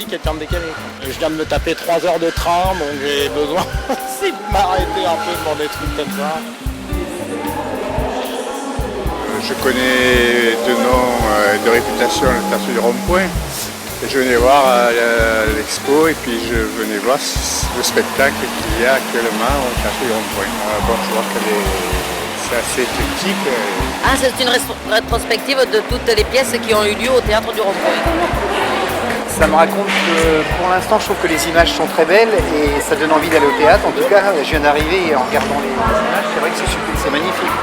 qui est en décalé. Je viens de me taper 3 heures de train, donc j'ai besoin aussi de m'arrêter un peu devant des trucs comme ça. Je connais de nom et de réputation le Théâtre du Rond-Point. Et je venais voir l'expo et puis je venais voir le spectacle qu'il y a actuellement au Théâtre du Rond-Point. Bon, je vois que c'est assez éclectique. Ah, c'est une rétrospective de toutes les pièces qui ont eu lieu au Théâtre du Rond-Point. Ça me raconte que pour l'instant je trouve que les images sont très belles et ça donne envie d'aller au théâtre. En tout cas, je viens d'arriver et en regardant les images, c'est vrai que c'est super, c'est magnifique.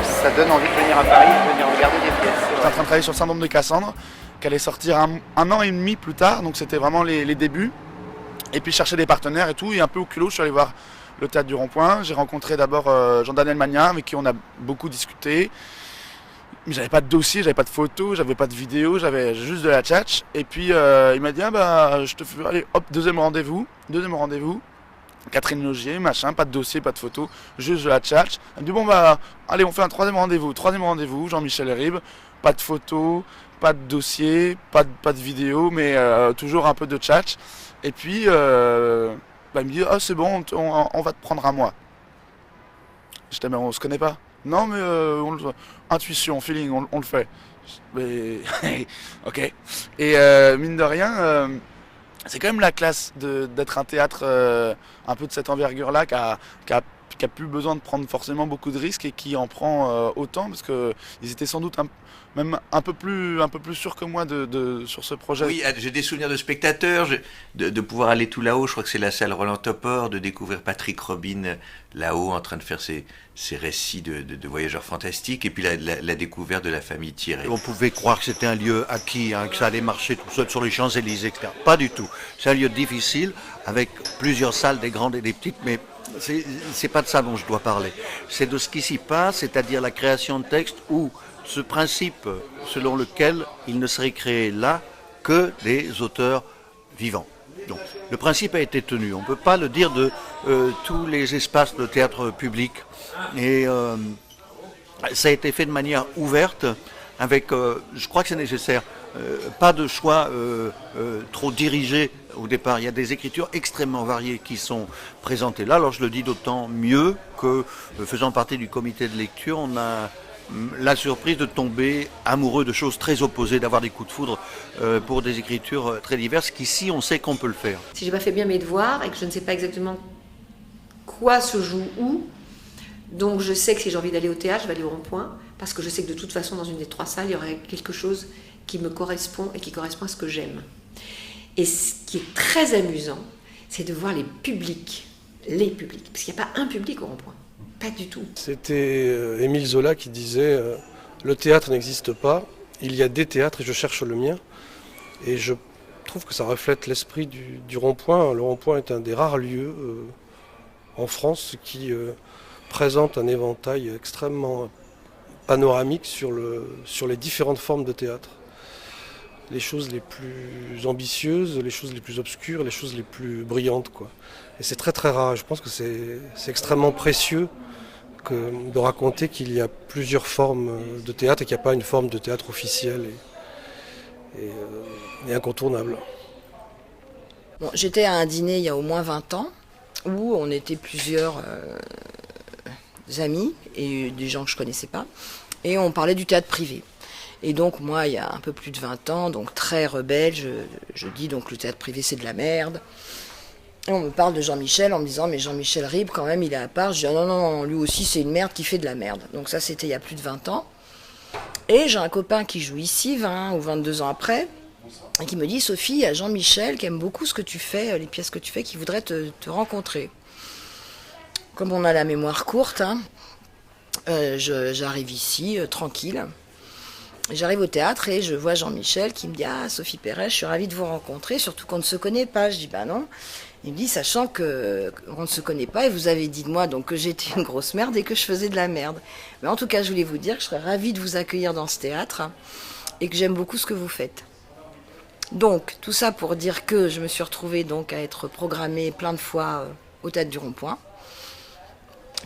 Ça donne envie de venir à Paris, de venir regarder des pièces. J'étais en train de travailler sur le syndrome de Cassandre, qui allait sortir un an et demi plus tard, donc c'était vraiment les débuts. Et puis chercher des partenaires et tout, et un peu au culot, je suis allé voir le Théâtre du Rond-Point. J'ai rencontré d'abord Jean-Daniel Magnin, avec qui on a beaucoup discuté. Mais j'avais pas de dossier, j'avais pas de photos, j'avais pas de vidéo, j'avais juste de la tchatch. Et puis il m'a dit je te fais, allez hop, deuxième rendez-vous. Catherine Logier, machin, pas de dossier, pas de photos, juste de la tchatch. Elle me dit allez on fait un troisième rendez-vous, Jean-Michel Ribes, pas de photos, pas de dossier, pas de vidéo, mais toujours un peu de tchatch. Et puis il me dit c'est bon, on va te prendre à moi. J'étais mais on se connaît pas. Non mais intuition, feeling, on le fait. Mais ok. Et mine de rien, c'est quand même la classe d'être un théâtre un peu de cette envergure-là qui a plus besoin de prendre forcément beaucoup de risques et qui en prend autant parce qu'ils étaient sans doute même un peu plus sûrs que moi sur ce projet. Oui, j'ai des souvenirs de spectateurs, de pouvoir aller tout là-haut, je crois que c'est la salle Roland Topor, de découvrir Patrick Robin là-haut en train de faire ses récits de voyageurs fantastiques, et puis la découverte de la famille Thierry. On pouvait croire que c'était un lieu acquis, que ça allait marcher tout seul sur les Champs-Élysées, etc. Pas du tout. C'est un lieu difficile, avec plusieurs salles, des grandes et des petites, mais c'est pas de ça dont je dois parler. C'est de ce qui s'y passe, c'est-à-dire la création de textes où ce principe selon lequel il ne serait créé là que des auteurs vivants. Donc, le principe a été tenu. On ne peut pas le dire de tous les espaces de théâtre public. Et ça a été fait de manière ouverte, avec, je crois que c'est nécessaire, pas de choix trop dirigés au départ. Il y a des écritures extrêmement variées qui sont présentées là. Alors je le dis d'autant mieux que, faisant partie du comité de lecture, on a la surprise de tomber amoureux de choses très opposées, d'avoir des coups de foudre pour des écritures très diverses, qu'ici on sait qu'on peut le faire. Si j'ai pas fait bien mes devoirs et que je ne sais pas exactement quoi se joue où, donc je sais que si j'ai envie d'aller au théâtre, je vais aller au Rond-Point, parce que je sais que de toute façon dans une des 3 salles, il y aurait quelque chose qui me correspond et qui correspond à ce que j'aime. Et ce qui est très amusant, c'est de voir les publics, parce qu'il n'y a pas un public au Rond-Point. Pas du tout. C'était Émile Zola qui disait le théâtre n'existe pas, il y a des théâtres et je cherche le mien. Et je trouve que ça reflète l'esprit du Rond-Point. Le Rond-Point est un des rares lieux en France qui présente un éventail extrêmement panoramique sur les différentes formes de théâtre. Les choses les plus ambitieuses, les choses les plus obscures, les choses les plus brillantes, quoi. Et c'est très très rare. Je pense que c'est extrêmement précieux de raconter qu'il y a plusieurs formes de théâtre et qu'il n'y a pas une forme de théâtre officielle et incontournable. Bon, j'étais à un dîner il y a au moins 20 ans où on était plusieurs amis et des gens que je ne connaissais pas et on parlait du théâtre privé. Et donc moi, il y a un peu plus de 20 ans, donc très rebelle, je dis donc le théâtre privé c'est de la merde. Et on me parle de Jean-Michel en me disant mais Jean-Michel Ribes quand même il est à part. Je dis non, lui aussi c'est une merde qui fait de la merde. Donc ça c'était il y a plus de 20 ans. Et j'ai un copain qui joue ici 20 ou 22 ans après et qui me dit Sophie, il y a Jean-Michel qui aime beaucoup ce que tu fais, les pièces que tu fais, qui voudrait te rencontrer. Comme on a la mémoire courte, j'arrive ici tranquille. J'arrive au théâtre et je vois Jean-Michel qui me dit Sophie Perret, je suis ravie de vous rencontrer, surtout qu'on ne se connaît pas. Je dis non. Il me dit sachant qu'on ne se connaît pas et vous avez dit de moi donc que j'étais une grosse merde et que je faisais de la merde. Mais en tout cas, je voulais vous dire que je serais ravie de vous accueillir dans ce théâtre et que j'aime beaucoup ce que vous faites. Donc tout ça pour dire que je me suis retrouvée donc à être programmée plein de fois au Théâtre du Rond-Point,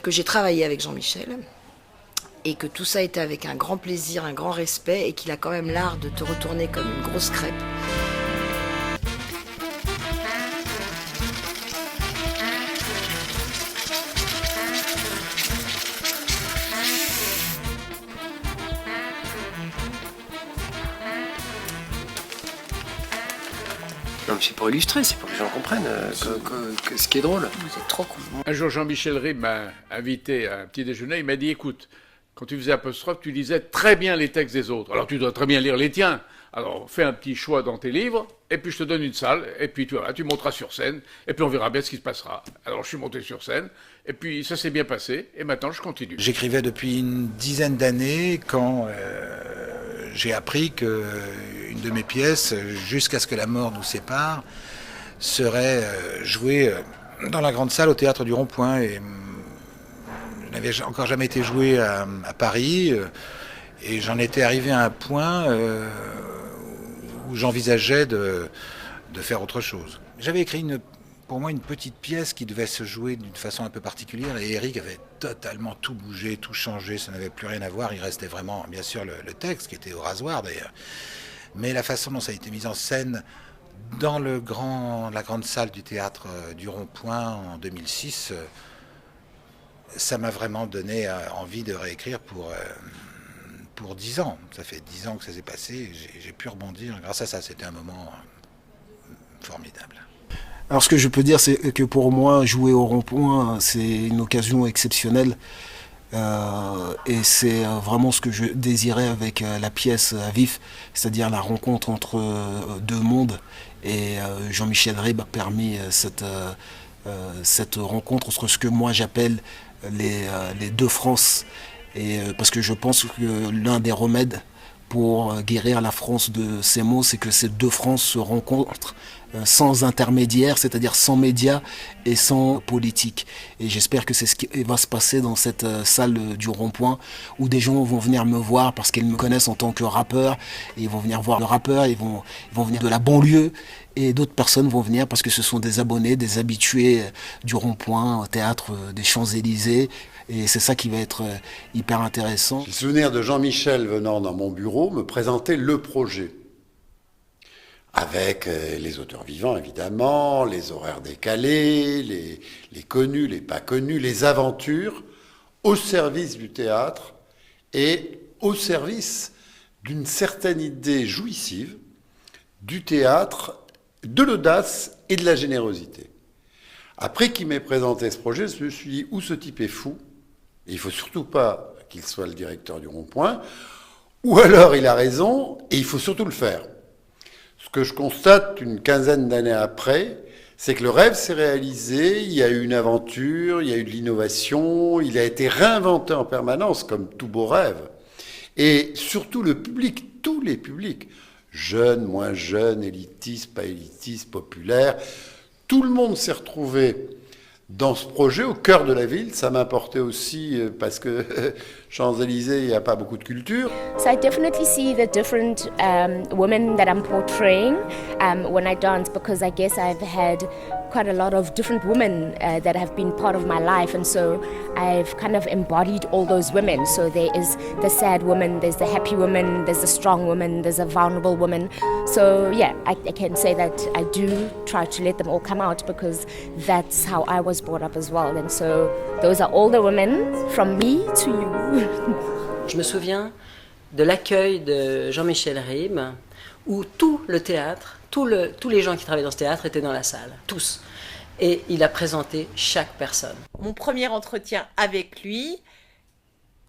que j'ai travaillé avec Jean-Michel. Et que tout ça était avec un grand plaisir, un grand respect, et qu'il a quand même l'art de te retourner comme une grosse crêpe. c'est pour illustrer, c'est pour que les gens comprennent ce qui est drôle. Vous êtes trop con. Un jour, Jean-Michel Ribes m'a invité à un petit déjeuner. Il m'a dit, écoute, quand tu faisais apostrophe, tu lisais très bien les textes des autres. Alors tu dois très bien lire les tiens. Alors fais un petit choix dans tes livres, et puis je te donne une salle, et puis tu monteras sur scène, et puis on verra bien ce qui se passera. Alors je suis monté sur scène, et puis ça s'est bien passé, et maintenant je continue. J'écrivais depuis une dizaine d'années quand j'ai appris qu'une de mes pièces, Jusqu'à ce que la mort nous sépare, serait jouée dans la grande salle au Théâtre du Rond-Point. Et je n'avais encore jamais été jouée à Paris, et j'en étais arrivé à un point où j'envisageais de faire autre chose. J'avais écrit pour moi une petite pièce qui devait se jouer d'une façon un peu particulière, et Eric avait totalement tout bougé, tout changé, ça n'avait plus rien à voir. Il restait vraiment, bien sûr, le texte qui était au rasoir d'ailleurs, mais la façon dont ça a été mis en scène dans la grande salle du Théâtre du Rond-Point en 2006, ça m'a vraiment donné envie de réécrire pour 10 ans. Ça fait 10 ans que ça s'est passé, j'ai pu rebondir. Grâce à ça, c'était un moment formidable. Alors ce que je peux dire, c'est que pour moi, jouer au Rond-Point, c'est une occasion exceptionnelle. Et c'est vraiment ce que je désirais avec la pièce à vif, c'est-à-dire la rencontre entre deux mondes. Et Jean-Michel Ribes a permis cette rencontre entre ce que moi j'appelle les deux France. Et parce que je pense que l'un des remèdes pour guérir la France de ces maux, c'est que ces deux France se rencontrent sans intermédiaire, c'est-à-dire sans médias et sans politique. Et j'espère que c'est ce qui va se passer dans cette salle du Rond-Point, où des gens vont venir me voir parce qu'ils me connaissent en tant que rappeur, et ils vont venir voir le rappeur, ils vont venir de la banlieue, et d'autres personnes vont venir parce que ce sont des abonnés, des habitués du Rond-Point, au théâtre des Champs-Élysées. Et c'est ça qui va être hyper intéressant. J'ai le souvenir de Jean-Michel venant dans mon bureau me présenter le projet. Avec les auteurs vivants, évidemment, les horaires décalés, les connus, les pas connus, les aventures, au service du théâtre et au service d'une certaine idée jouissive du théâtre, de l'audace et de la générosité. Après qu'il m'ait présenté ce projet, je me suis dit, où ce type est fou, il ne faut surtout pas qu'il soit le directeur du Rond-Point, ou alors il a raison, et il faut surtout le faire. Ce que je constate une quinzaine d'années après, c'est que le rêve s'est réalisé, il y a eu une aventure, il y a eu de l'innovation, il a été réinventé en permanence, comme tout beau rêve. Et surtout le public, tous les publics, jeunes, moins jeunes, élitistes, pas élitistes, populaires, tout le monde s'est retrouvé dans ce projet au cœur de la ville. Ça m'importait aussi parce que Champs-Élysées, il n'y a pas beaucoup de culture. So I definitely see the different women that I'm portraying when I dance, because I guess I've had quite a lot of different women that have been part of my life, and so I've kind of embodied all those women. So there is the sad woman, there's the happy woman, there's the strong woman, there's a vulnerable woman. So yeah, I can say that I do try to let them all come out, because that's how I was brought up as well. And so those are all the women from me to you. Je me souviens de l'accueil de Jean-Michel Ribes, où tout le théâtre, tous les gens qui travaillaient dans ce théâtre étaient dans la salle, tous. Et il a présenté chaque personne. Mon premier entretien avec lui,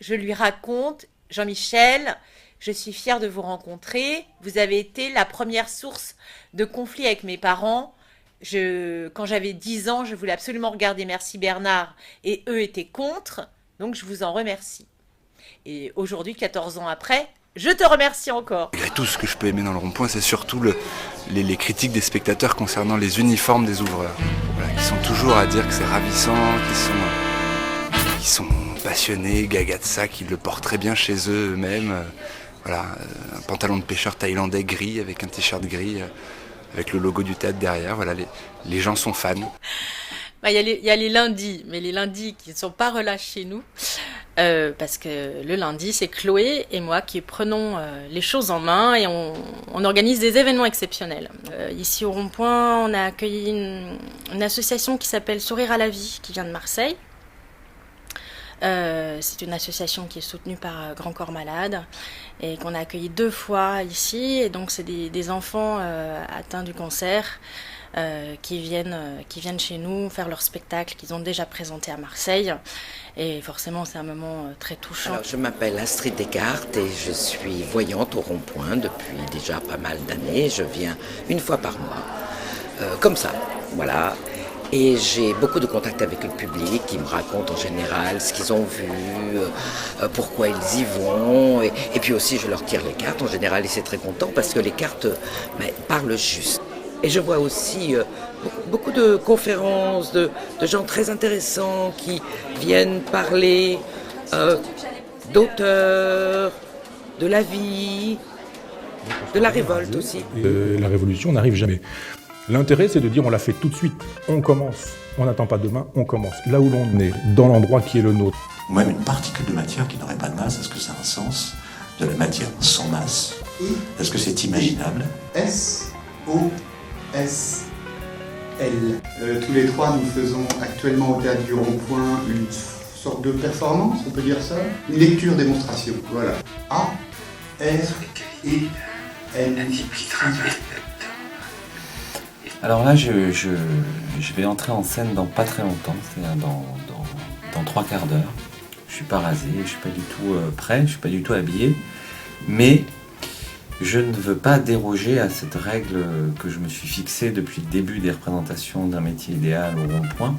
je lui raconte, Jean-Michel, je suis fière de vous rencontrer. Vous avez été la première source de conflit avec mes parents. Quand j'avais 10 ans, je voulais absolument regarder Merci Bernard et eux étaient contre, donc je vous en remercie. Et aujourd'hui, 14 ans après, je te remercie encore. Tout ce que je peux aimer dans le Rond-Point, c'est surtout les critiques des spectateurs concernant les uniformes des ouvreurs. Voilà, qui sont toujours à dire que c'est ravissant, qui sont passionnés, gaga de ça, qui le portent très bien chez eux-mêmes. Voilà, un pantalon de pêcheur thaïlandais gris avec un t-shirt gris, avec le logo du théâtre derrière. Voilà, les gens sont fans. Il y a les lundis, mais les lundis qui ne sont pas relâchés chez nous. Parce que le lundi, c'est Chloé et moi qui prenons les choses en main et on organise des événements exceptionnels. Ici au Rond-Point, on a accueilli une association qui s'appelle Sourire à la vie, qui vient de Marseille, C'est une association qui est soutenue par Grand Corps Malade et qu'on a accueilli 2 fois ici. Et donc c'est des enfants atteints du cancer qui viennent chez nous faire leur spectacle qu'ils ont déjà présenté à Marseille. Et forcément, c'est un moment très touchant. Alors, je m'appelle Astrid Descartes et je suis voyante au Rond-Point depuis déjà pas mal d'années. Je viens une fois par mois, comme ça, voilà. Et j'ai beaucoup de contacts avec le public qui me racontent en général ce qu'ils ont vu, pourquoi ils y vont. Et puis aussi, je leur tire les cartes. En général, ils sont très contents parce que les cartes parlent juste. Et je vois aussi beaucoup de conférences, de gens très intéressants qui viennent parler d'auteurs, de la vie, de la révolte aussi. La révolution n'arrive jamais. L'intérêt, c'est de dire on la fait tout de suite, on commence. On n'attend pas demain, on commence. Là où l'on est, dans l'endroit qui est le nôtre. Même une particule de matière qui n'aurait pas de masse, est-ce que ça a un sens? De la matière sans masse? Est-ce que c'est imaginable? S-O-S-L. Tous les trois, nous faisons actuellement au Théâtre du Rond-Point une sorte de performance, on peut dire ça? Une lecture-démonstration, voilà. A-R-I-L. Alors là, je vais entrer en scène dans pas très longtemps, c'est-à-dire dans 3 quarts d'heure. Je suis pas rasé, je suis pas du tout prêt, je suis pas du tout habillé, mais je ne veux pas déroger à cette règle que je me suis fixée depuis le début des représentations d'un métier idéal au Rond-Point,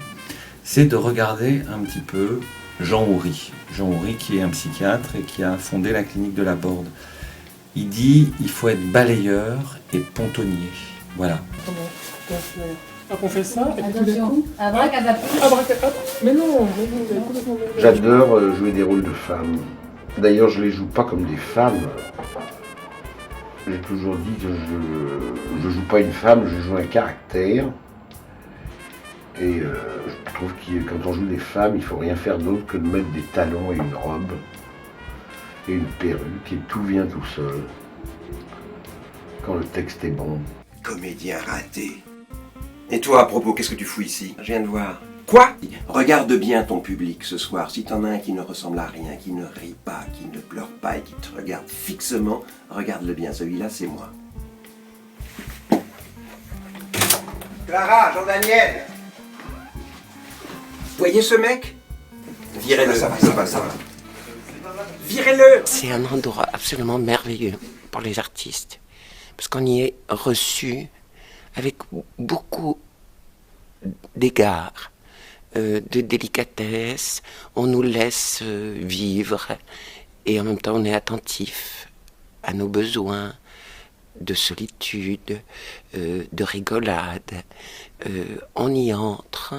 c'est de regarder un petit peu Jean Houry. Jean Houry qui est un psychiatre et qui a fondé la clinique de la Borde. Il dit il faut être balayeur et pontonnier. Voilà. On fait ça, et puis tout d'un Attention, coup... abracadabra. Mais non, J'adore jouer des rôles de femmes. D'ailleurs, je les joue pas comme des femmes. J'ai toujours dit que je joue pas une femme, je joue un caractère. Et je trouve que quand on joue des femmes, il faut rien faire d'autre que de mettre des talons et une robe et une perruque et tout vient tout seul. Quand le texte est bon. Comédien raté. Et toi, à propos, qu'est-ce que tu fous ici? Je viens de voir. Quoi? Regarde bien ton public ce soir. Si t'en as un qui ne ressemble à rien, qui ne rit pas, qui ne pleure pas et qui te regarde fixement, regarde-le bien. Celui-là, c'est moi. Clara, Jean-Daniel! Vous voyez ce mec? Virez-le. Ça va. Virez-le! C'est un endroit absolument merveilleux pour les artistes. Parce qu'on y est reçu avec beaucoup d'égards, de délicatesse. On nous laisse vivre et en même temps on est attentif à nos besoins de solitude, de rigolade. On y entre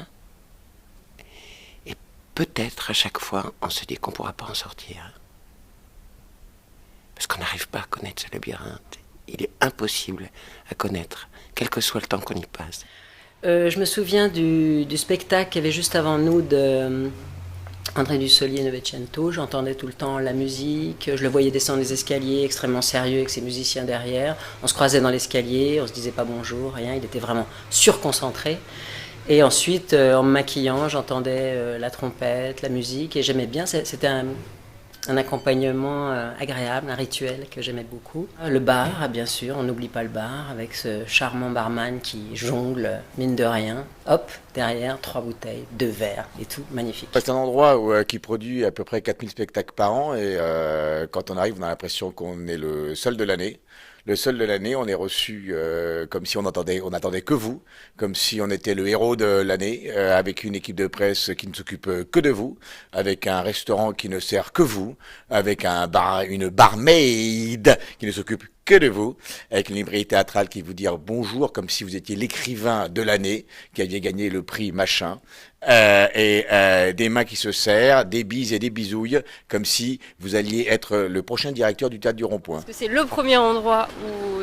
et peut-être à chaque fois on se dit qu'on ne pourra pas en sortir. Parce qu'on n'arrive pas à connaître ce labyrinthe. Il est impossible à connaître, quel que soit le temps qu'on y passe. Je me souviens du spectacle qu'il y avait juste avant nous de André Dussolier et Novecento. J'entendais tout le temps la musique, je le voyais descendre les escaliers, extrêmement sérieux avec ses musiciens derrière. On se croisait dans l'escalier, on se disait pas bonjour, rien, il était vraiment surconcentré. Et ensuite, en me maquillant, j'entendais la trompette, la musique, et j'aimais bien, c'était un accompagnement agréable, un rituel que j'aimais beaucoup. Le bar, bien sûr, on n'oublie pas le bar, avec ce charmant barman qui jongle, mine de rien. Hop, derrière, 3 bouteilles, 2 verres, et tout, magnifique. C'est un endroit qui produit à peu près 4000 spectacles par an, et quand on arrive, on a l'impression qu'on est le seul de l'année. Le seul de l'année, on est reçu comme si on attendait que vous, comme si on était le héros de l'année, avec une équipe de presse qui ne s'occupe que de vous, avec un restaurant qui ne sert que vous, avec une barmaid qui ne s'occupe que de vous, avec une librairie théâtrale qui vous dit bonjour comme si vous étiez l'écrivain de l'année, qui aviez gagné le prix machin, et des mains qui se serrent, des bises et des bisouilles, comme si vous alliez être le prochain directeur du Théâtre du Rond-Point. Parce que c'est le premier endroit où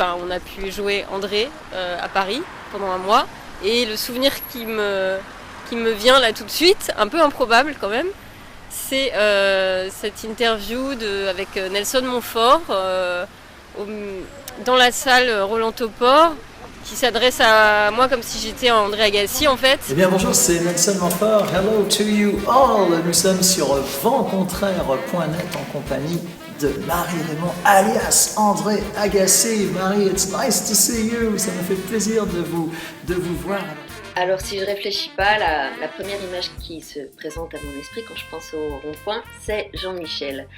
on a pu jouer André à Paris pendant un mois, et le souvenir qui me vient là tout de suite, un peu improbable quand même, c'est cette interview avec Nelson Montfort dans la salle Roland Topor, qui s'adresse à moi comme si j'étais André Agassi en fait. Eh bien bonjour, c'est Nelson Montfort. Hello to you all. Nous sommes sur ventcontraire.net en compagnie de Marie Raymond, alias André Agassi. Marie, it's nice to see you. Ça me fait plaisir de vous voir. Alors si je réfléchis pas, la première image qui se présente à mon esprit quand je pense au rond-point, c'est Jean-Michel.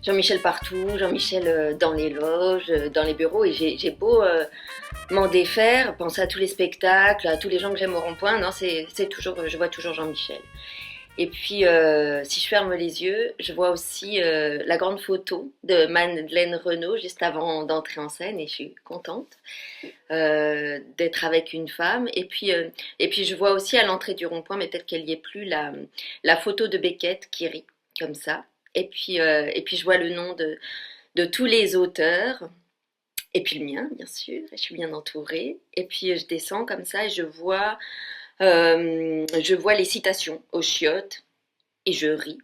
Jean-Michel partout, Jean-Michel dans les loges, dans les bureaux, et j'ai beau m'en défaire, penser à tous les spectacles, à tous les gens que j'aime au rond-point, non, c'est toujours, je vois toujours Jean-Michel. Et puis, si je ferme les yeux, je vois aussi la grande photo de Madeleine Renaud juste avant d'entrer en scène, et je suis contente d'être avec une femme. Et puis, je vois aussi à l'entrée du rond-point, mais peut-être qu'elle n'y est plus, la photo de Beckett qui rit comme ça. Et puis, je vois le nom de tous les auteurs. Et puis le mien, bien sûr, je suis bien entourée. Et puis je descends comme ça et je vois les citations aux chiottes et je ris.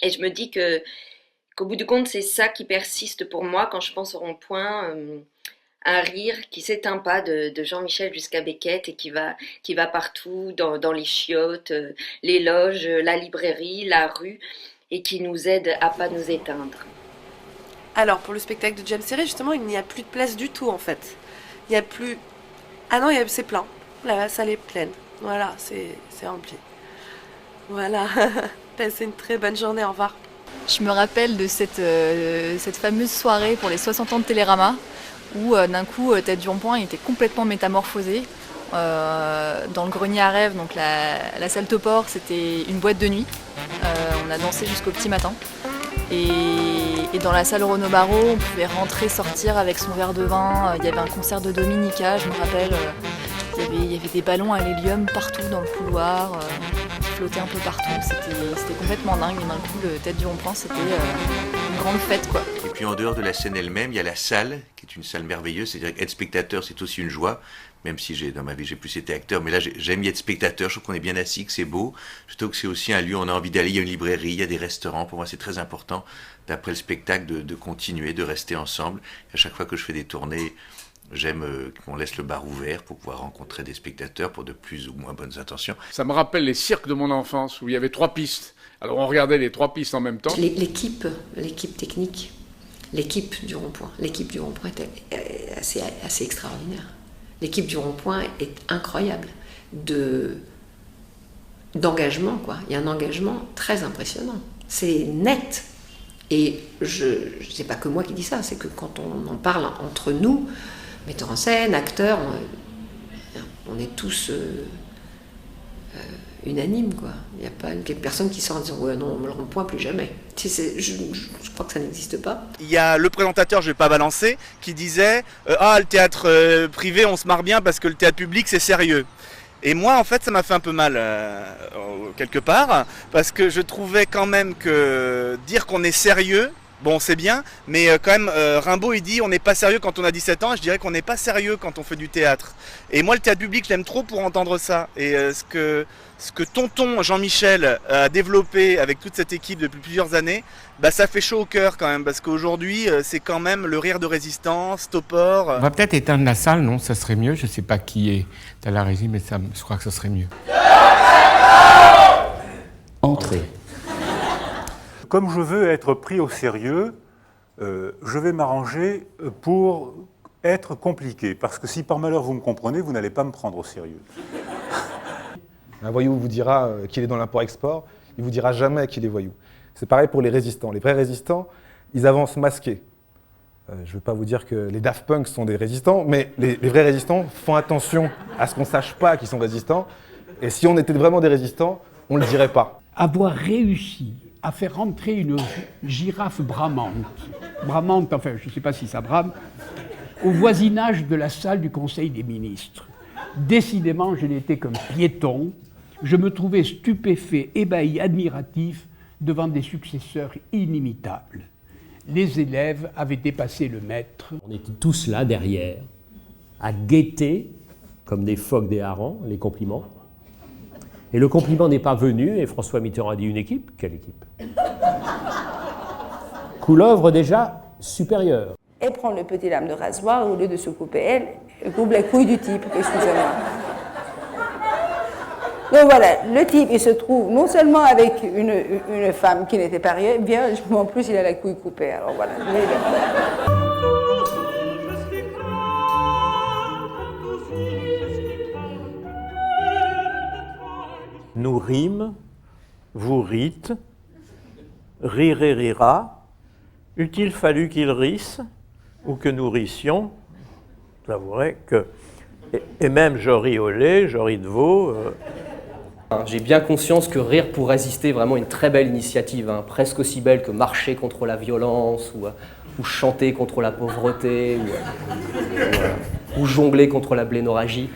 Et je me dis qu'au bout du compte, c'est ça qui persiste pour moi quand je pense au rond-point, un rire qui s'éteint pas de Jean-Michel jusqu'à Beckett et qui va partout, dans les chiottes, les loges, la librairie, la rue, et qui nous aide à pas nous éteindre. Alors, pour le spectacle de James Serré, justement, il n'y a plus de place du tout, en fait. Il n'y a plus... Ah non, c'est plein. La salle est pleine. Voilà, c'est rempli. Voilà. Passez une très bonne journée, au revoir. Je me rappelle de cette fameuse soirée pour les 60 ans de Télérama, où d'un coup, Tête du Rond-Point était complètement métamorphosée. Dans le grenier à rêve, donc la salle Topor, c'était une boîte de nuit. On a dansé jusqu'au petit matin. Et dans la salle Renaud Barreau, on pouvait rentrer, sortir avec son verre de vin. Il y avait un concert de Dominica, je me rappelle. Il y avait des ballons à l'hélium partout dans le couloir, qui flottaient un peu partout. C'était complètement dingue. Et d'un coup, le Tête du Rond-Point, c'était une grande fête, quoi. Et puis en dehors de la scène elle-même, il y a la salle, qui est une salle merveilleuse. C'est-à-dire qu'être spectateur, c'est aussi une joie. Même si dans ma vie j'ai plus été acteur, mais là j'aime y être spectateur, je trouve qu'on est bien assis, que c'est beau. Je trouve que c'est aussi un lieu où on a envie d'aller, il y a une librairie, il y a des restaurants. Pour moi c'est très important, d'après le spectacle, de continuer, de rester ensemble. Et à chaque fois que je fais des tournées, j'aime qu'on laisse le bar ouvert pour pouvoir rencontrer des spectateurs pour de plus ou moins bonnes intentions. Ça me rappelle les cirques de mon enfance, où il y avait 3 pistes. Alors on regardait les 3 pistes en même temps. L'équipe technique, l'équipe du rond-point était assez extraordinaire. L'équipe du rond-point est incroyable d'engagement, quoi. Il y a un engagement très impressionnant. C'est net. Et c'est pas que moi qui dis ça, c'est que quand on en parle entre nous, metteurs en scène, acteurs, on est tous unanimes, quoi. Il n'y a pas personne qui sort en disant ouais non, le rond-point plus jamais. Je crois que ça n'existe pas. Il y a le présentateur, je ne vais pas balancer, qui disait le théâtre privé on se marre bien parce que le théâtre public c'est sérieux. Et moi en fait ça m'a fait un peu mal quelque part, parce que je trouvais quand même que dire qu'on est sérieux, bon c'est bien, mais quand même Rimbaud il dit on n'est pas sérieux quand on a 17 ans, et je dirais qu'on n'est pas sérieux quand on fait du théâtre. Et moi le théâtre public je l'aime trop pour entendre ça. Et ce que tonton Jean-Michel a développé avec toute cette équipe depuis plusieurs années, ça fait chaud au cœur quand même, parce qu'aujourd'hui c'est quand même le rire de résistance, Topor. On va peut-être éteindre la salle, non, ça serait mieux, je sais pas qui est à la régie, mais je crois que ça serait mieux. Entrez. Comme je veux être pris au sérieux, je vais m'arranger pour être compliqué, parce que si par malheur vous me comprenez, vous n'allez pas me prendre au sérieux. Un voyou vous dira qu'il est dans l'import-export, il vous dira jamais qu'il est voyou. C'est pareil pour les résistants. Les vrais résistants, ils avancent masqués. Je ne veux pas vous dire que les Daft Punk sont des résistants, mais les vrais résistants font attention à ce qu'on ne sache pas qu'ils sont résistants. Et si on était vraiment des résistants, on ne le dirait pas. Avoir réussi à faire rentrer une girafe bramante, enfin je ne sais pas si ça brame, au voisinage de la salle du Conseil des ministres. Décidément, je n'étais qu'un piéton. Je me trouvais stupéfait, ébahi, admiratif devant des successeurs inimitables. Les élèves avaient dépassé le maître. On était tous là derrière, à guetter, comme des phoques des harengs, les compliments. Et le compliment n'est pas venu, et François Mitterrand a dit une équipe. Quelle équipe? Couleuvre déjà supérieure. Elle prend le petit lame de rasoir, au lieu de se couper elle Je coupe les couilles du type, excusez-moi. Donc voilà, le type, il se trouve non seulement avec une femme qui n'était pas vierge, mais en plus il a la couille coupée. Alors voilà. Nous rîmes, vous rîtes, rirez rira. Eût-il fallu qu'il risse ou que nous rissions? J'avouerai que, et même Jory Olé, Jory de Vaux. J'ai bien conscience que Rire pour résister est vraiment une très belle initiative, hein, presque aussi belle que marcher contre la violence ou chanter contre la pauvreté ou jongler contre la blénorragie.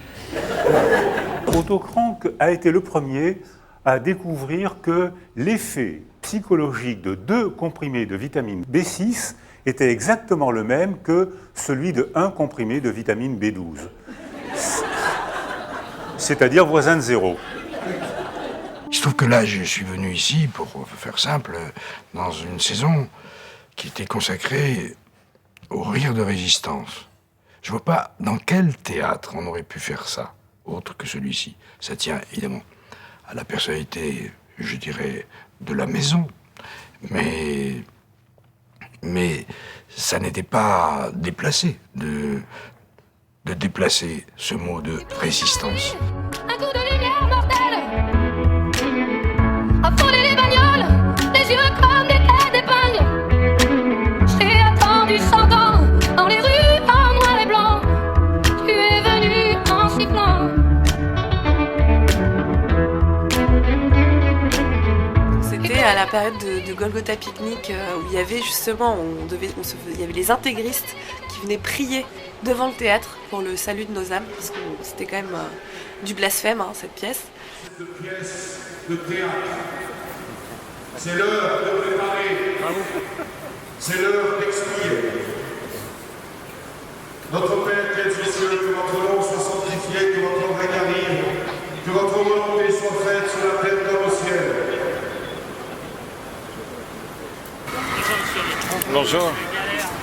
Otto Krank a été le premier à découvrir que l'effet psychologique de 2 comprimés de vitamine B6 était exactement le même que celui de 1 comprimé de vitamine B12. C'est-à-dire voisin de 0. Il se trouve que là, je suis venu ici, pour faire simple, dans une saison qui était consacrée au rire de résistance. Je ne vois pas dans quel théâtre on aurait pu faire ça, autre que celui-ci. Ça tient évidemment à la personnalité, je dirais, de la maison, mais ça n'était pas déplacé de déplacer ce mot de résistance. Un coup de lumière mortelle, affoler les bagnoles, les yeux comme des têtes d'épingle. J'ai attendu 100 ans dans les rues en noir et blanc. Tu es venu en sifflant. C'était à la période de Golgotha Picnic où il y avait justement, il y avait les intégristes qui venaient prier devant le théâtre pour le salut de nos âmes, parce que c'était quand même du blasphème, hein, cette pièce. Cette pièce de théâtre, c'est l'heure de préparer, c'est l'heure d'expier. Notre Père qui es aux cieux, que votre nom soit sanctifié, que votre règne arrive, que votre volonté soit faite sur la terre comme au ciel. Bonjour.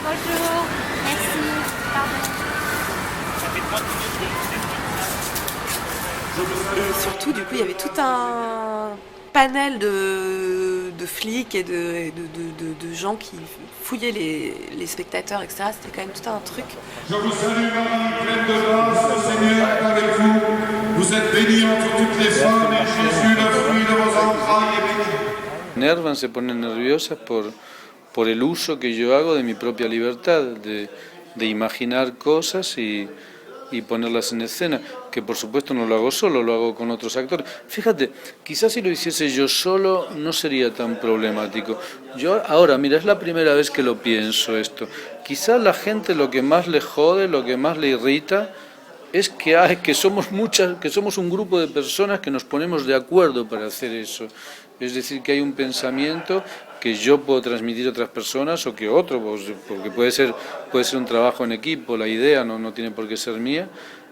Bonjour, merci. Et surtout, du coup, il y avait tout un panel de flics et de gens qui fouillaient les spectateurs, etc. C'était quand même tout un truc. Je vous salue Marie, pleine de grâce, le Seigneur est avec vous. Vous êtes bénie entre toutes les femmes et Jésus, le fruit de vos entrailles, est béni. Nervan se ponen nerviosas por el uso que yo hago de mi propia libertad, de imaginar cosas y ponerlas en escena, que por supuesto no lo hago solo, lo hago con otros actores. Fíjate, quizás si lo hiciese yo solo no sería tan problemático. Yo ahora, mira, es la primera vez que lo pienso esto. Quizás la gente lo que más le jode, lo que más le irrita, es que somos un grupo de personas que nos ponemos de acuerdo para hacer eso. Es decir, que hay un pensamiento que yo puedo transmitir a otras personas o que otro, porque puede ser un trabajo en equipo, la idea no tiene por qué ser mía.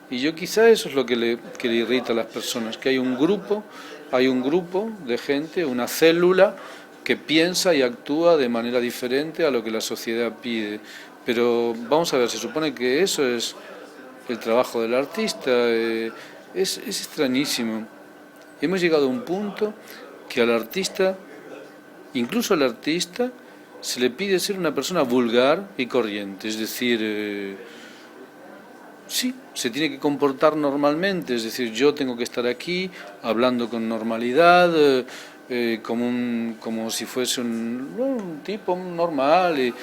Y yo quizá eso es lo que le irrita a las personas, que hay un grupo de gente, una célula que piensa y actúa de manera diferente a lo que la sociedad pide. Pero vamos a ver, se supone que eso es el trabajo del artista, es extrañísimo. Hemos llegado a un punto que al artista, incluso al artista, se le pide ser una persona vulgar y corriente, es decir, sí, se tiene que comportar normalmente, es decir, yo tengo que estar aquí hablando con normalidad, como si fuese un tipo normal, y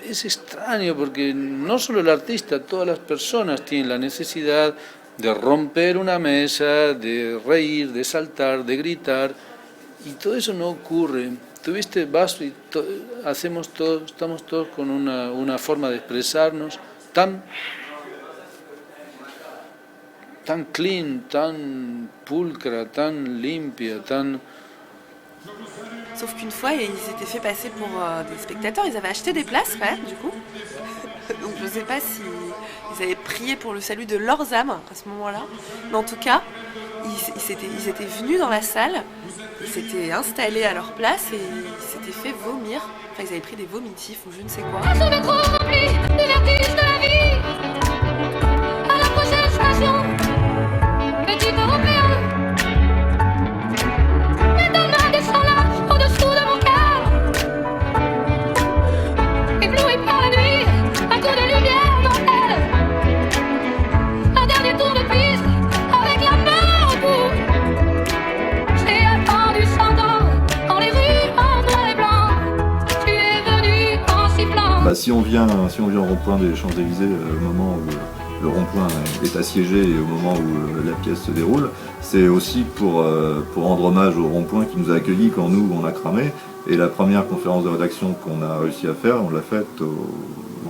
es extraño porque no solo el artista, todas las personas tienen la necesidad de romper una mesa, de reír, de saltar, de gritar, y todo eso no ocurre. Tuviste, vas y hacemos todo, estamos todos con una forma de expresarnos tan clean, tan pulcra, tan limpia, tan... Sauf qu'une fois, ils s'étaient fait passer pour des spectateurs, ils avaient acheté des places quand même, du coup. Donc je ne sais pas si ils avaient prié pour le salut de leurs âmes à ce moment-là. Mais en tout cas, ils étaient venus dans la salle, ils s'étaient installés à leur place et ils s'étaient fait vomir. Enfin, ils avaient pris des vomitifs ou je ne sais quoi. Je suis trop rempli du vertige de la vie. Si on vient au rond-point des Champs-Élysées au moment où le rond-point est assiégé et au moment où la pièce se déroule, c'est aussi pour rendre hommage au rond-point qui nous a accueillis quand nous, on a cramé. Et la première conférence de rédaction qu'on a réussi à faire, on l'a faite au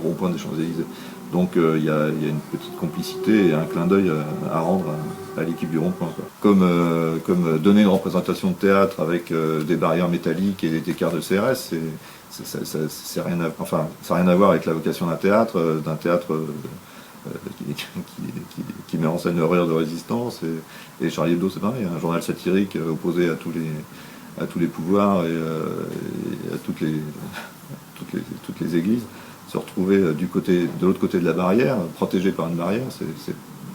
rond-point des Champs-Élysées. Donc il y a une petite complicité et un clin d'œil à rendre à l'équipe du rond-point. Comme donner une représentation de théâtre avec des barrières métalliques et des écarts de CRS, ça n'a rien à voir avec la vocation d'un théâtre qui met en scène le rire de résistance. Et Charlie Hebdo, c'est pareil, un journal satirique opposé à tous les pouvoirs et à toutes les églises. Se retrouver de l'autre côté de la barrière, protégé par une barrière, c'est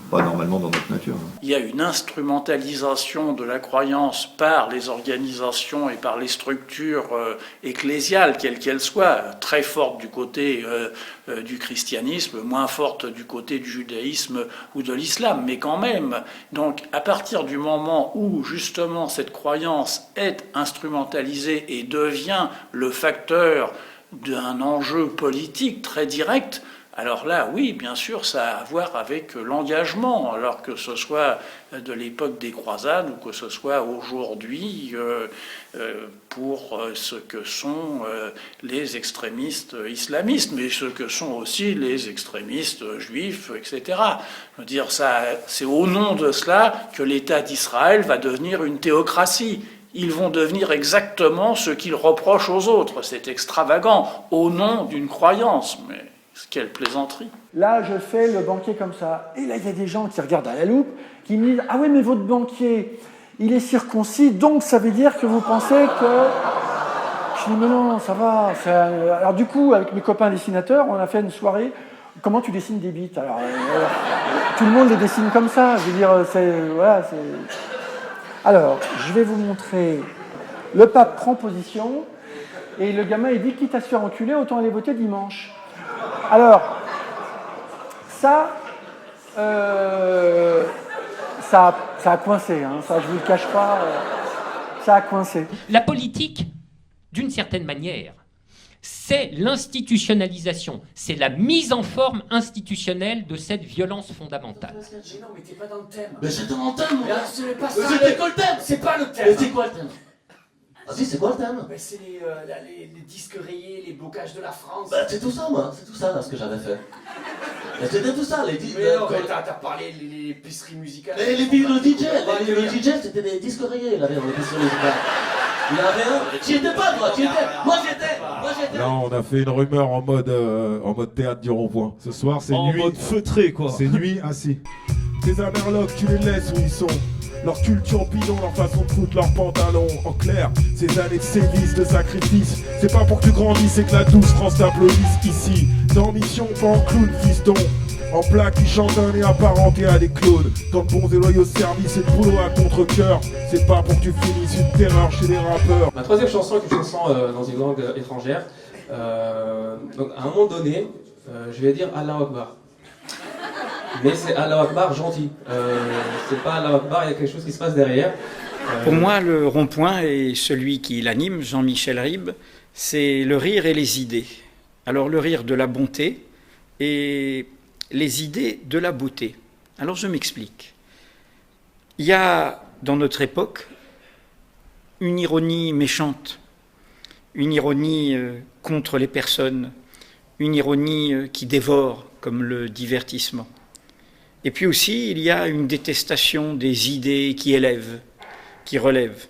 pas normalement dans notre nature. Il y a une instrumentalisation de la croyance par les organisations et par les structures ecclésiales, quelles qu'elles soient, très fortes du côté du christianisme, moins fortes du côté du judaïsme ou de l'islam, mais quand même. Donc à partir du moment où justement cette croyance est instrumentalisée et devient le facteur d'un enjeu politique très direct, alors là, oui, bien sûr, ça a à voir avec l'engagement, alors que ce soit de l'époque des croisades ou que ce soit aujourd'hui pour ce que sont les extrémistes islamistes, mais ce que sont aussi les extrémistes juifs, etc. Je veux dire, c'est au nom de cela que l'État d'Israël va devenir une théocratie. Ils vont devenir exactement ce qu'ils reprochent aux autres. C'est extravagant, au nom d'une croyance. Mais quelle plaisanterie. Là, je fais le banquier comme ça. Et là, il y a des gens qui regardent à la loupe, qui me disent « Ah oui, mais votre banquier, il est circoncis, donc ça veut dire que vous pensez que... » Je dis « Mais non, ça va. » Alors du coup, avec mes copains dessinateurs, on a fait une soirée. Comment tu dessines des bites ? Alors, tout le monde les dessine comme ça. Je veux dire, voilà, c'est... Alors, je vais vous montrer. Le pape prend position et le gamin il dit quitte à se faire enculer, autant aller voter dimanche. Alors, ça a coincé, hein, ça je vous le cache pas, ça a coincé. La politique, d'une certaine manière, c'est l'institutionnalisation, c'est la mise en forme institutionnelle de cette violence fondamentale. Non, mais t'es pas dans le thème. Mais c'est dans le thème, moi. Ce n'est pas ça. C'est quoi le thème? C'est pas le thème. Mais c'est quoi le thème? Vas-y, c'est quoi le thème? Mais c'est les disques rayés, les blocages de la France. Bah, c'est tout ça, moi. C'est tout ça, là, ce que j'avais fait. C'était tout ça, les disques. Mais non, t'as parlé les épiceries musicales. Mais le DJ, le DJ, c'était des disques rayés, là, dans l'épicerie musicale. Il y en avait un. T'y étais pas, toi, t'y étais. Moi, j'étais. Là, on a fait une rumeur en mode théâtre du rond-point. Ce soir, c'est nuit. En mode feutré, quoi. C'est nuit assis. Tes amerlocs, tu les laisses où ils sont. Leur culture bidon, leur façon de foutre leurs pantalons. En clair, ces années de sévices, de sacrifice. C'est pas pour que tu grandisses, c'est que la douce France t'applaudisse ici. Dans mission, pas en clown, fiston. En plaque qui chante un et apparenté à des clones. Dans de bons et loyaux services et de boulot à contre-cœur. C'est pas pour que tu finisses une terreur chez les rappeurs. Ma troisième chanson est une chanson dans une langue étrangère. Donc à un moment donné, je vais dire Allah Akbar. Mais c'est Allah Akbar gentil. C'est pas Allah Akbar, il y a quelque chose qui se passe derrière. Pour moi, le rond-point et celui qui l'anime, Jean-Michel Ribes, c'est le rire et les idées. Alors le rire de la bonté et les idées de la beauté. Alors je m'explique. Il y a dans notre époque une ironie méchante, une ironie contre les personnes, une ironie qui dévore comme le divertissement. Et puis aussi, il y a une détestation des idées qui élèvent, qui relèvent.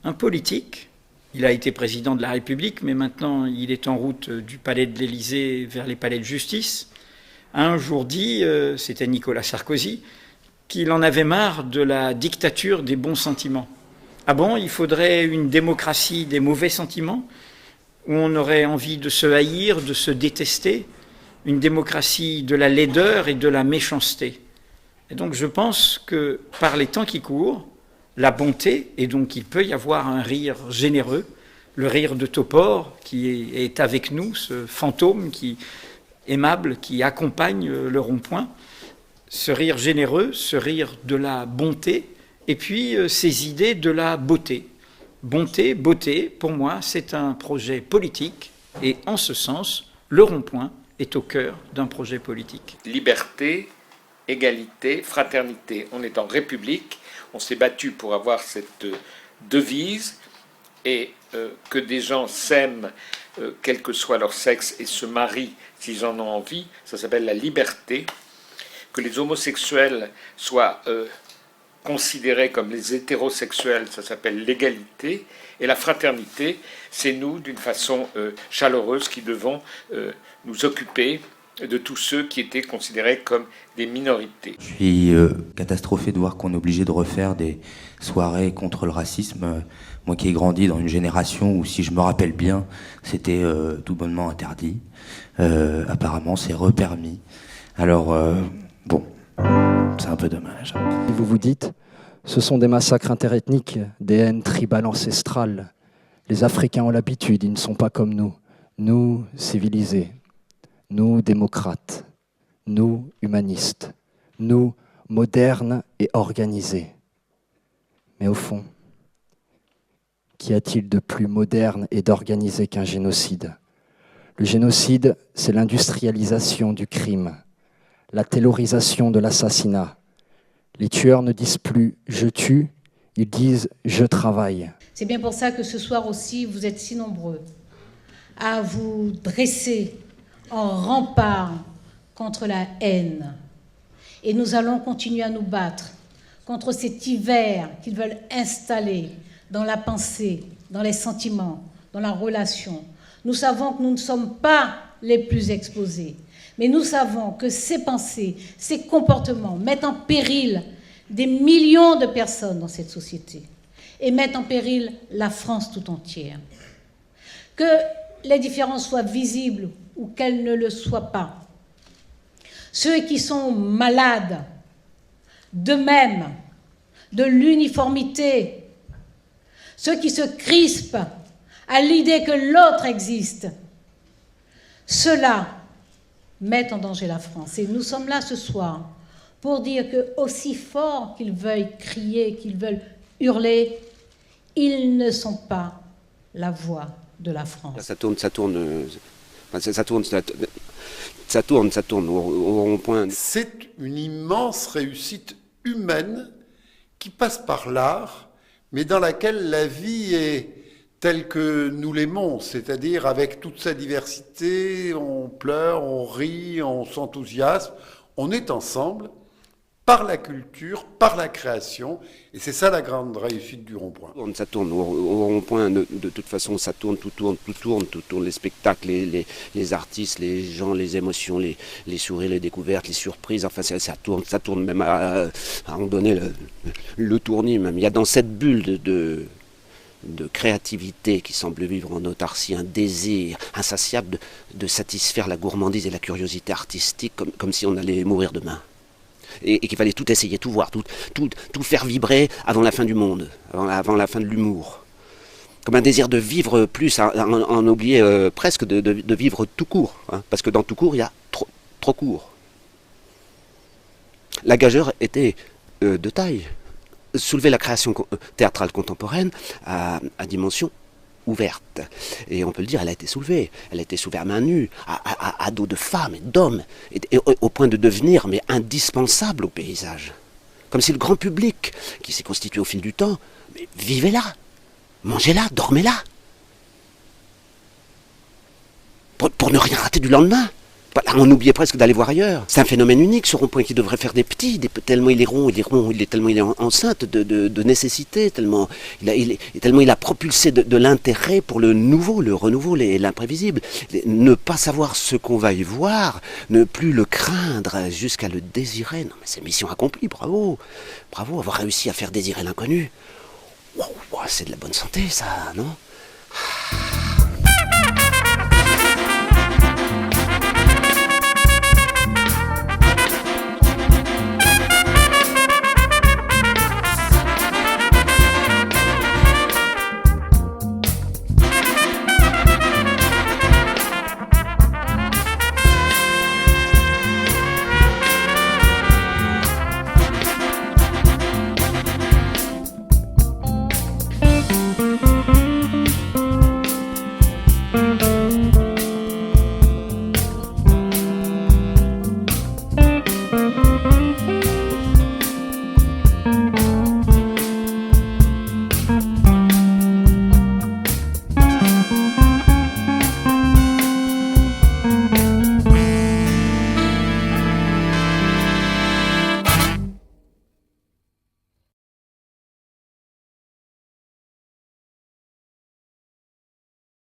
Un politique, il a été président de la République, mais maintenant il est en route du palais de l'Élysée vers les palais de justice, a un jour dit, c'était Nicolas Sarkozy, qu'il en avait marre de la dictature des bons sentiments. Ah bon, il faudrait une démocratie des mauvais sentiments, où on aurait envie de se haïr, de se détester, une démocratie de la laideur et de la méchanceté. Et donc je pense que par les temps qui courent, la bonté, et donc il peut y avoir un rire généreux, le rire de Topor qui est avec nous, ce fantôme aimable qui accompagne le rond-point, ce rire généreux, ce rire de la bonté, et puis ces idées de la beauté. Bonté, beauté, pour moi, c'est un projet politique, et en ce sens, le rond-point est au cœur d'un projet politique. Liberté, égalité, fraternité. On est en République, on s'est battu pour avoir cette devise et que des gens s'aiment, quel que soit leur sexe, et se marient s'ils en ont envie, ça s'appelle la liberté. Que les homosexuels soient considérés comme les hétérosexuels, ça s'appelle l'égalité. Et la fraternité, c'est nous, d'une façon chaleureuse, qui devons nous occuper de tous ceux qui étaient considérés comme des minorités. Je suis catastrophé de voir qu'on est obligé de refaire des soirées contre le racisme. Moi qui ai grandi dans une génération où, si je me rappelle bien, c'était tout bonnement interdit. Apparemment, c'est repermis. Alors, bon, c'est un peu dommage. Vous vous dites, ce sont des massacres interethniques, des haines tribales ancestrales. Les Africains ont l'habitude, ils ne sont pas comme nous. Nous, civilisés. Nous, démocrates. Nous, humanistes. Nous, modernes et organisés. Mais au fond, qu'y a-t-il de plus moderne et d'organisé qu'un génocide ? Le génocide, c'est l'industrialisation du crime, la taylorisation de l'assassinat. Les tueurs ne disent plus « je tue », ils disent « je travaille ». C'est bien pour ça que ce soir aussi, vous êtes si nombreux à vous dresser en rempart contre la haine. Et nous allons continuer à nous battre contre cet hiver qu'ils veulent installer dans la pensée, dans les sentiments, dans la relation. Nous savons que nous ne sommes pas les plus exposés, mais nous savons que ces pensées, ces comportements mettent en péril des millions de personnes dans cette société et mettent en péril la France tout entière. Que les différences soient visibles ou qu'elles ne le soient pas. Ceux qui sont malades d'eux-mêmes, de l'uniformité, ceux qui se crispent à l'idée que l'autre existe, ceux-là mettent en danger la France. Et nous sommes là ce soir pour dire que, aussi fort qu'ils veuillent crier, qu'ils veulent hurler, ils ne sont pas la voix de la France. Ça tourne au rond-point. C'est une immense réussite humaine qui passe par l'art, mais dans laquelle la vie est telle que nous l'aimons, c'est-à-dire avec toute sa diversité, on pleure, on rit, on s'enthousiasme, on est ensemble par la culture, par la création, et c'est ça la grande réussite du rond-point. Ça tourne au rond-point, de toute façon, ça tourne, tout tourne, les spectacles, les artistes, les gens, les émotions, les sourires, les découvertes, les surprises, enfin ça tourne même à un moment donné, le tournis même. Il y a dans cette bulle de créativité qui semble vivre en autarcie, un désir insatiable de satisfaire la gourmandise et la curiosité artistique comme si on allait mourir demain. Et qu'il fallait tout essayer, tout voir, tout faire vibrer avant la fin du monde, avant la fin de l'humour. Comme un désir de vivre plus, en oublier presque de vivre tout court, hein, parce que dans tout court, il y a trop court. La gageure était de taille. Soulever la création théâtrale contemporaine à dimension ouverte. Et on peut le dire, elle a été soulevée. Elle a été soulevée à main nue, à dos de femmes et d'hommes, et au point de devenir mais indispensable au paysage. Comme si le grand public, qui s'est constitué au fil du temps, mais vivait là, mangez là, dormez là. Pour ne rien rater du lendemain. On oubliait presque d'aller voir ailleurs. C'est un phénomène unique, ce rond-point qui devrait faire des petits, tellement il est rond, tellement il est enceinte de nécessité, tellement il a propulsé de l'intérêt pour le nouveau, le renouveau, l'imprévisible. Ne pas savoir ce qu'on va y voir, ne plus le craindre jusqu'à le désirer. Non mais c'est mission accomplie, bravo. Bravo, avoir réussi à faire désirer l'inconnu. Wow, c'est de la bonne santé ça, non ?